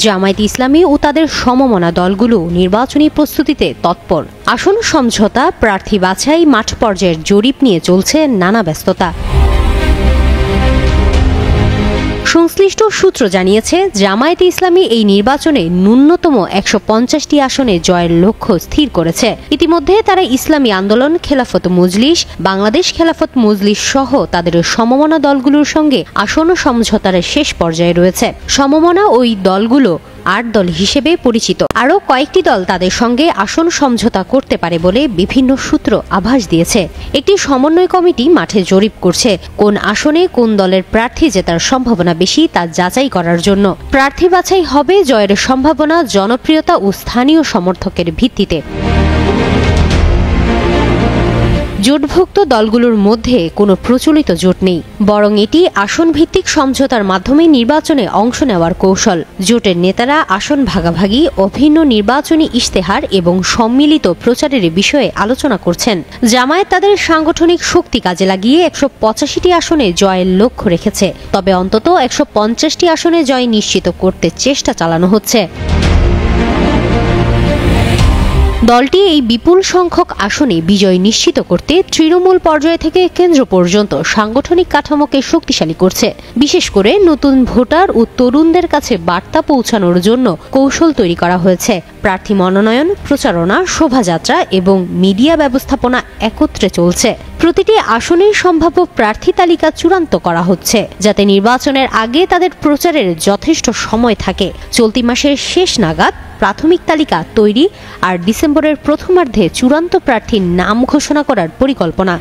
জামায়াতে ইসলামী ও তাদের সমমনা দলগুলো নির্বাচনী প্রস্তুতিতে তৎপর। আসন সমঝোতা, প্রার্থী বাছাই, মাঠ পর্যায়ের জরিপ নিয়ে চলছে নানা ব্যস্ততা। সংশ্লিষ্ট সূত্র জানিয়েছে, জামায়াতে ইসলামী এই নির্বাচনে ন্যূনতম ১৫০টি আসনে জয়ের লক্ষ্য স্থির করেছে। ইতিমধ্যে তারা ইসলামী আন্দোলন, খেলাফত মজলিস, বাংলাদেশ খেলাফত মজলিস সহ তাদের সমমনা দলগুলোর সঙ্গে আসন সমঝোতার শেষ পর্যায়ে রয়েছে। সমমনা ওই দলগুলো ৮ দল হিসেবে পরিচিত। আরও কয়েকটি দল তাদের সঙ্গে আসন সমঝোতা করতে পারে বলে বিভিন্ন সূত্র আভাস দিয়েছে। একটি সমন্বয় কমিটি মাঠে জরিপ করছে কোন আসনে কোন দলের প্রার্থী জেতার সম্ভাবনা বেশি তা যাচাই করার জন্য। প্রার্থী বাছাই হবে জয়ের সম্ভাবনা, জনপ্রিয়তা ও স্থানীয় সমর্থকের ভিত্তিতে। জোটভুক্ত দলগুলোর মধ্যে কোনো প্রচলিত জোট নেই, বরং এটি আসন ভিত্তিক সমঝোতার মাধ্যমে নির্বাচনে অংশ নেওয়ার কৌশল। জোটের নেতারা আসন ভাগাভাগি, অভিন্ন নির্বাচনী ইশতেহার এবং সম্মিলিত প্রচারের বিষয়ে আলোচনা করছেন। জামায়াত তাদের সাংগঠনিক শক্তি কাজে লাগিয়ে ১৮৫টি আসনে জয়ের লক্ষ্য রেখেছে, তবে অন্তত ১৫০টি আসনে জয় নিশ্চিত করতে চেষ্টা চালানো হচ্ছে। দলটি এই বিপুল সংখ্যক আসনে বিজয় নিশ্চিত করতে তৃণমূল পর্যায় থেকে কেন্দ্র পর্যন্ত সাংগঠনিক কাঠামোকে শক্তিশালী করছে। বিশেষ করে নতুন ভোটার ও তরুণদের কাছে বার্তা পৌঁছানোর জন্য কৌশল তৈরি করা হয়েছে। প্রার্থী মনোনয়ন, প্রচারণা, শোভাযাত্রা এবং মিডিয়া ব্যবস্থাপনা একত্রে চলছে। প্রতিটি আসনের সম্ভাব্য প্রার্থী তালিকা চূড়ান্ত করা হচ্ছে, যাতে নির্বাচনের আগে তাদের প্রচারের যথেষ্ট সময় থাকে। চলতি মাসের শেষ নাগাদ প্রাথমিক তালিকা তৈরি আর ডিসেম্বরের প্রথমার্ধে চূড়ান্ত প্রার্থীর নাম ঘোষণা করার পরিকল্পনা।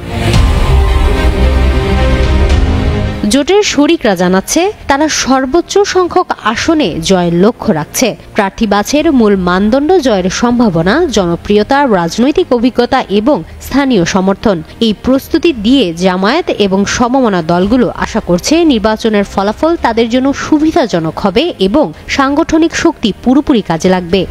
জোটের শরিকরা জানাচ্ছে, তারা সর্বোচ্চ সংখ্যক আসনে জয়ের লক্ষ্য রাখছে। প্রার্থী বাছাইয়ের মূল মানদণ্ড জয়ের সম্ভাবনা, জনপ্রিয়তা, রাজনৈতিক অভিজ্ঞতা এবং স্থানীয় সমর্থন। এই প্রস্তুতি দিয়ে জামায়াত এবং সমমনা দলগুলো আশা করছে নির্বাচনের ফলাফল তাদের জন্য সুবিধাজনক হবে এবং সাংগঠনিক শক্তি পুরোপুরি কাজে লাগবে।